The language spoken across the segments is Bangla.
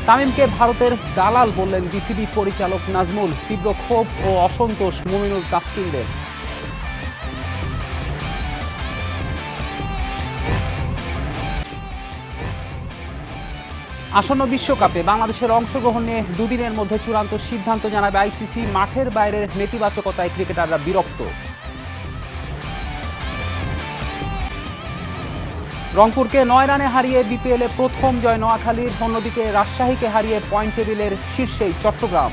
তামিমকে ভারতের দালাল বললেন বিসিবি পরিচালক নাজমুল। তীব্র ক্ষোভ ও অসন্তোষ মুমিনুল তাসকিনদের। আসন্ন বিশ্বকাপে বাংলাদেশের অংশগ্রহণ নিয়ে দুদিনের মধ্যে চূড়ান্ত সিদ্ধান্ত জানাবে আইসিসি। মাঠের বাইরের নেতিবাচকতায় ক্রিকেটাররা বিরক্ত। রংপুরকে 9 রানে হারিয়ে বিপিএলে প্রথম জয় নোয়াখালীর। অন্যদিকে রাজশাহীকে হারিয়ে পয়েন্ট টেবিলের শীর্ষেই চট্টগ্রাম।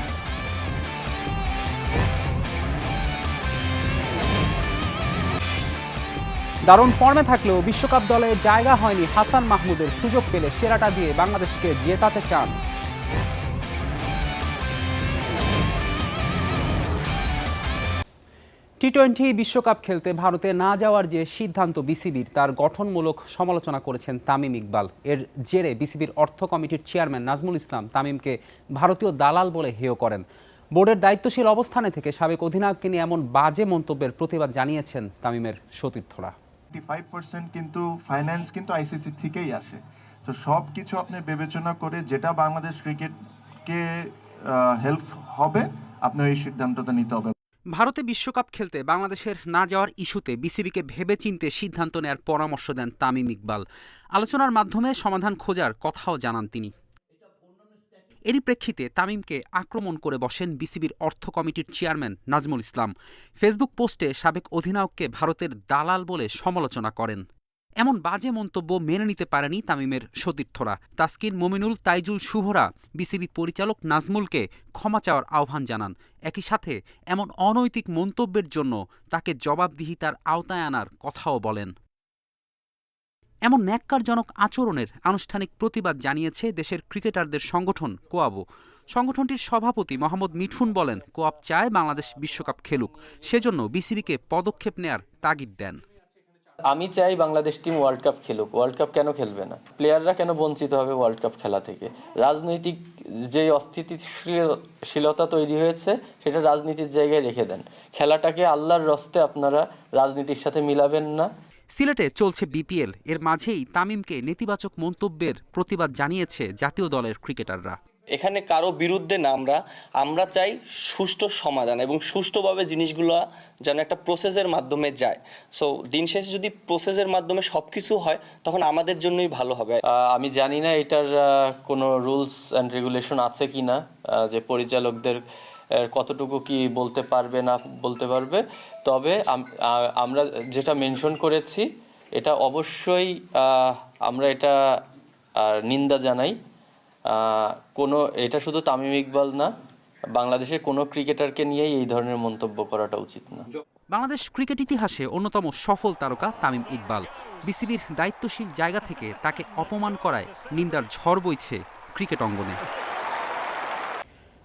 দারুণ ফর্মে থাকলেও বিশ্বকাপ দলে জায়গা হয়নি হাসান মাহমুদের। সুযোগ পেলে সেরাটা দিয়ে বাংলাদেশকে জেতাতে চান। টি-20 বিশ্বকাপ খেলতে ভারতে না যাওয়ার যে সিদ্ধান্ত বিসিবির, তার গঠনমূলক সমালোচনা করেছেন তামিম ইকবাল। এর জেরে বিসিবির অর্থ কমিটির চেয়ারম্যান নাজমুল ইসলাম তামিমকে ভারতীয় দালাল বলে হেয় করেন। বোর্ডের দায়িত্বশীল অবস্থানে থেকে সাবেক অধিনায়ককে নিয়ে এমন বাজে মন্তব্যের প্রতিবাদ জানিয়েছেন তামিমের সতীর্থরা। 85% কিন্তু ফাইন্যান্স কিন্তু আইসিসি থেকেই আসে। তো সব কিছু আপনি বিবেচনা করে যেটা বাংলাদেশ ক্রিকেটকে হেল্প হবে, আপনি এই সিদ্ধান্তটা নিতে হবে। ভারতে বিশ্বকাপ খেলতে বাংলাদেশের না যাওয়ার ইস্যুতে বিসিবিকে ভেবেচিন্তে সিদ্ধান্ত নেয়ার পরামর্শ দেন তামিম ইকবাল। আলোচনার মাধ্যমে সমাধান খোঁজার কথাও জানান তিনি। এরই প্রেক্ষিতে তামিমকে আক্রমণ করে বসেন বিসিবির অর্থ কমিটির চেয়ারম্যান নাজমুল ইসলাম। ফেসবুক পোস্টে সাবেক অধিনায়ককে ভারতের দালাল বলে সমালোচনা করেন। এমন বাজে মন্তব্য মেনে নিতে পারেনি তামিমের সতীর্থরা। তাসকিন, মুমিনুল, তাইজুল, শুভরা বিসিবি পরিচালক নাজমুলকে ক্ষমা চাওয়ার আহ্বান জানান। একই সাথে এমন অনৈতিক মন্তব্যের জন্য তাকে জবাবদিহিতার আওতায় আনার কথাও বলেন। এমন ন্যাক্কারজনক আচরণের আনুষ্ঠানিক প্রতিবাদ জানিয়েছে দেশের ক্রিকেটারদের সংগঠন কোয়াবো। সংগঠনটির সভাপতি মোহাম্মদ মিঠুন বলেন, কোয়াব চায় বাংলাদেশ বিশ্বকাপ খেলুক, সেজন্য বিসিবিকে পদক্ষেপ নেয়ার তাগিদ দেন। আমি চাই বাংলাদেশ টিম ওয়ার্ল্ড কাপ খেলুক। ওয়ার্ল্ড কাপ কেন খেলবে না? প্লেয়াররা কেন বঞ্চিত হবে ওয়ার্ল্ড কাপ খেলা থেকে? রাজনৈতিক যে অস্থিতিশীলতা তৈরি হয়েছে সেটা রাজনীতির জায়গায় রেখে দেন। খেলাটাকে আল্লাহর রস্তে আপনারা রাজনীতির সাথে মিলাবেন না। সিলেটে চলছে বিপিএল, এর মাঝেই তামিমকে নেতিবাচক মন্তব্যের প্রতিবাদ জানিয়েছে জাতীয় দলের ক্রিকেটাররা। এখানে কারো বিরুদ্ধে না, আমরা চাই সুষ্ঠু সমাধান এবং সুষ্ঠুভাবে জিনিসগুলো যেন একটা প্রসেসের মাধ্যমে যায়। সো দিন শেষে যদি প্রসেসের মাধ্যমে সব কিছু হয় তখন আমাদের জন্যই ভালো হবে। আমি জানি না এটার কোনো রুলস অ্যান্ড রেগুলেশন আছে কি না, যে পরিচালকদের কতটুকু কি বলতে পারবে না বলতে পারবে। তবে আমরা যেটা মেনশন করেছি এটা অবশ্যই আমরা এটা নিন্দা জানাই। এটা শুধু তামিম ইকবাল না, বাংলাদেশের কোনো ক্রিকেটারকে নিয়েই এই ধরনের মন্তব্য করাটা উচিত না। বাংলাদেশ ক্রিকেট ইতিহাসে অন্যতম সফল তারকা তামিম ইকবাল। বিসিবির দায়িত্বশীল জায়গা থেকে তাকে অপমান করায় নিন্দার ঝড় বইছে ক্রিকেট অঙ্গনে।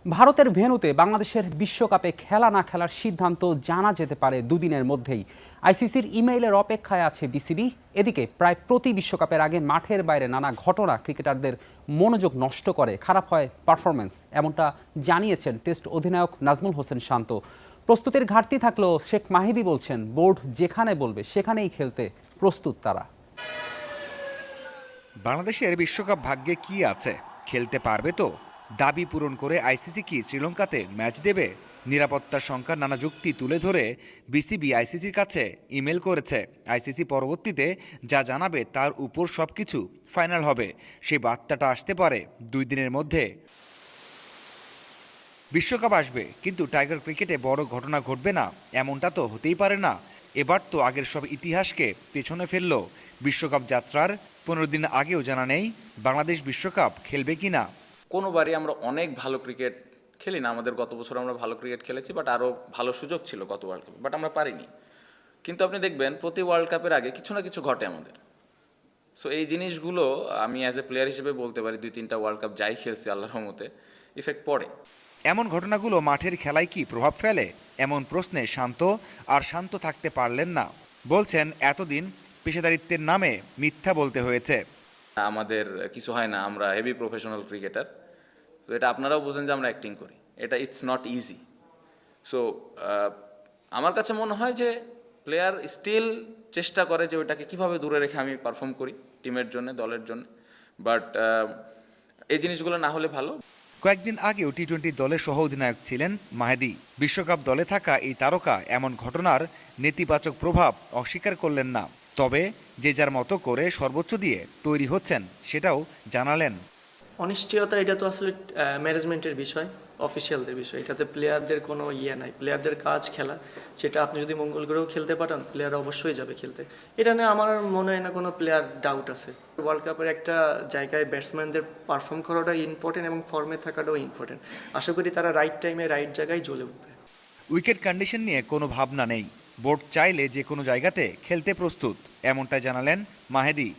ভারতের ভেন্যুতে বাংলাদেশের বিশ্বকাপে খেলা না খেলার সিদ্ধান্ত জানা যেতে পারে দুদিনের মধ্যেই। আইসিসির ইমেইলের অপেক্ষায় আছে বিসিবি। এদিকে প্রায় প্রতি বিশ্বকাপের আগে মাঠের বাইরে নানা ঘটনা ক্রিকেটারদের মনোযোগ নষ্ট করে, খারাপ হয় পারফরমেন্স, এমনটা জানিয়েছেন টেস্ট অধিনায়ক নাজমুল হোসেন শান্ত। প্রস্তুতির ঘাটতি থাকলেও শেখ মাহিদি বলছেন, বোর্ড যেখানে বলবে সেখানেই খেলতে প্রস্তুত তারা। বাংলাদেশের বিশ্বকাপ ভাগ্যে কি আছে? খেলতে পারবে তো? দাবি পূরণ করে আইসিসি কি শ্রীলঙ্কাতে ম্যাচ দেবে? নিরাপত্তার সংখ্যার নানা যুক্তি তুলে ধরে বিসিবি আইসিসির কাছে ইমেল করেছে। আইসিসি পরবর্তীতে যা জানাবে তার উপর সবকিছু ফাইনাল হবে। সেই বার্তাটা আসতে পারে 2 দিনের মধ্যে। বিশ্বকাপ আসবে, কিন্তু টাইগার ক্রিকেটে বড় ঘটনা ঘটবে না এমনটা তো হতেই পারে না। এবার তো আগের সব ইতিহাসকে পেছনে ফেললো। বিশ্বকাপ যাত্রার 15 দিন আগেও জানা নেই বাংলাদেশ বিশ্বকাপ খেলবে কিনা। কোনোবারই আমরা অনেক ভালো ক্রিকেট খেলি না। আমাদের গত বছর আমরা ভালো ক্রিকেট খেলেছি, বাট আরও ভালো সুযোগ ছিল গত ওয়ার্ল্ড কাপে, বাট আমরা পারিনি। কিন্তু আপনি দেখবেন প্রতি ওয়ার্ল্ড কাপের আগে কিছু না কিছু ঘটে আমাদের। সো এই জিনিসগুলো আমি অ্যাজ এ প্লেয়ার হিসেবে বলতে পারি 2-3টা ওয়ার্ল্ড কাপ যাই খেলছি আল্লাহর রহমতে ইফেক্ট পড়ে। এমন ঘটনাগুলো মাঠের খেলায় কি প্রভাব ফেলে? এমন প্রশ্নে শান্ত থাকতে পারলেন না। বলছেন, এতদিন পেশাদারিত্বের নামে মিথ্যা বলতে হয়েছে। আমাদের কিছু হয় না, আমরা হেভি প্রফেশনাল ক্রিকেটার। তো এটা আপনারাও বোঝেন যে আমরা অ্যাক্টিং করি, এটা ইটস নট ইজি। সো আমার কাছে মনে হয় যে প্লেয়ার স্টিল চেষ্টা করে যে ওইটাকে কীভাবে দূরে রেখে আমি পারফর্ম করি টিমের জন্য, দলের জন্য। বাট এই জিনিসগুলো না হলে ভালো। কয়েকদিন আগেও টি-20 দলের সহ অধিনায়ক ছিলেন মাহেদী। বিশ্বকাপ দলে থাকা এই তারকা এমন ঘটনার নেতিবাচক প্রভাব অস্বীকার করলেন না। তবে যে যার মতো করে সর্বোচ্চ দিয়ে তৈরি হচ্ছেন সেটাও জানালেন। অনিশ্চয়তা এটা তো আসলে ম্যানেজমেন্টের বিষয়, অফিসিয়ালদের বিষয়। এটাতে প্লেয়ারদের কোনো নাই। প্লেয়ারদের কাজ খেলা, সেটা আপনি যদি মঙ্গল গ্রহেও খেলতে পাঠান, প্লেয়ার অবশ্যই যাবে খেলতে। এটা নিয়ে আমার মনে হয় না কোনো প্লেয়ার ডাউট আছে। ওয়ার্ল্ড কাপের একটা জায়গায় ব্যাটসম্যানদের পারফর্ম করাটা ইম্পর্টেন্ট এবং ফর্মে থাকাটাও ইম্পর্টেন্ট। আশা করি তারা রাইট টাইমে রাইট জায়গায় জ্বলে উঠবে। উইকেট কন্ডিশন নিয়ে কোনো ভাবনা নেই, বোর্ড চাইলে যে কোনো জায়গাতে খেলতে প্রস্তুত, এমনটাই জানালেন মাহেদী।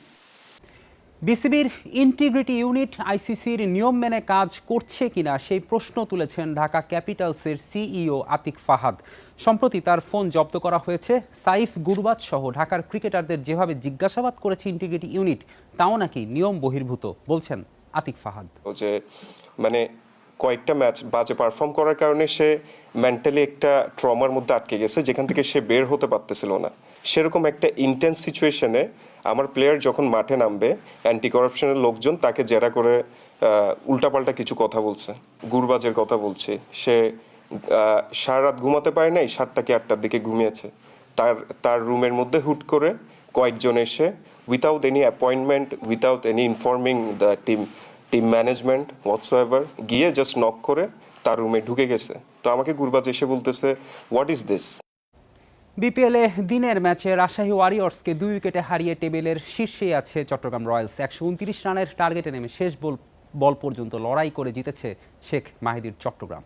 বিসিবির ইন্টিগ্রিটি ইউনিট আইসিসির নিয়ম মেনে কাজ করছে কিনা সেই প্রশ্ন তুলেছেন ঢাকা ক্যাপিটালসের সিইও আতিক ফাহাদ। সম্প্রতি তার ফোন জব্দ করা হয়েছে। সাইফ গুরবাজ সহ ঢাকার ক্রিকেটারদের যেভাবে জিজ্ঞাসাবাদ করেছে ইন্টিগ্রিটি ইউনিট, তাও নাকি নিয়ম বহির্ভূত, বলছেন আতিক ফাহাদ। যে মানে কয়েকটা ম্যাচ বাজে পারফর্ম করার কারণে সে মেন্টালি একটা ট্রমার মধ্যে আটকে গেছে, যেখান থেকে সে বের হতে পারতেছিল না। সেরকম একটা ইন্টেন্স সিচুয়েশনে আমার প্লেয়ার যখন মাঠে নামবে, অ্যান্টি করাপশনের লোকজন তাকে জেরা করে উল্টাপাল্টা কিছু কথা বলছে, গুরবাজের কথা বলছে। সে সারা রাত ঘুমাতে পারে নাই, 7টা কি 8টার দিকে ঘুমিয়েছে। তার রুমের মধ্যে হুট করে কয়েকজন এসে without any appointment, without any informing the team management whatsoever, গিয়ে জাস্ট নক করে তার রুমে ঢুকে গেছে। তো আমাকে গুরবাজ এসে বলতেছে, হোয়াট ইজ দিস? বিপিএলে দিনের ম্যাচে রাজশাহী ওয়ারিয়র্সকে 2 উইকেটে হারিয়ে টেবিলের শীর্ষে আছে চট্টগ্রাম রয়্যালস। 129 রানের টার্গেটে নেমে শেষ বল পর্যন্ত লড়াই করে জিতেছে শেখ মাহিদির চট্টগ্রাম।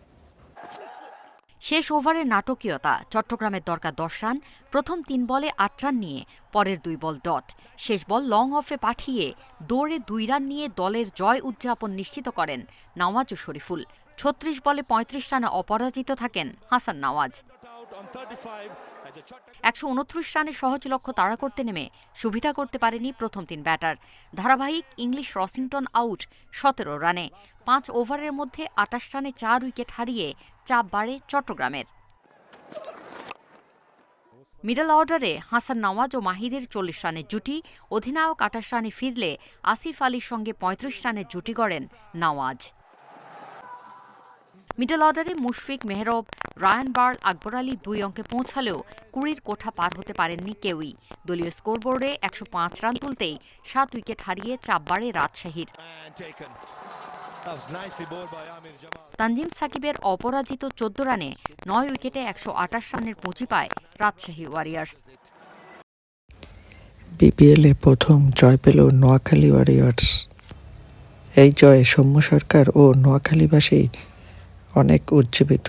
শেষ ওভারে নাটকীয়তা, চট্টগ্রামের দরকার 10 রান। প্রথম 3 বলে 8 রান নিয়ে পরের 2 বল ডট। শেষ বল লং অফে পাঠিয়ে দৌড়ে 2 রান নিয়ে দলের জয় উদযাপন নিশ্চিত করেন নওয়াজ ও শরীফুল। 36 বলে 35 রানে অপরাজিত থাকেন হাসান নওয়াজ। 129 রানে সহজ লক্ষ্য তাড়া করতে নেমে সুবিধা করতে পারেনি প্রথম 3 ব্যাটার। ধারাবাহিক ইংলিশ রসিংটন আউট 17 রানে। 5 ওভারের মধ্যে 28 রানে 4 উইকেট হারিয়ে চাপ বাড়ে চট্টগ্রামের। মিডল অর্ডারে হাসান নওয়াজ ও মাহিদের 40 রানের জুটি, অধিনায়ক 28 রানে ফিরলে আসিফ আলীর সঙ্গে 35 রানের জুটি গড়েন নওয়াজ। মিডল অর্ডারে মুশফিক, মেহরব, রায়ান বার্ল, আকবর আলী 2 অঙ্কে পৌঁছালেও 20-র কোঠা পার হতে পারেননি কেউই। দলীয় স্কোরবোর্ডে 105 রান তুলতেই 7 উইকেট হারিয়ে চাপ বাড়ে রাজশাহীর। তানজিম সাকিবের অপরাজিত 14 রানে 9 উইকেটে 128 রানের পুঁজি পায় রাজশাহী ওয়ারিয়র্স। বিপিএলে প্রথম জয় পেল নোয়াখালী ওয়ারিয়র্স। এই জয়ে সৌম্য সরকার ও নোয়াখালীবাসী অনেক উজ্জীবিত।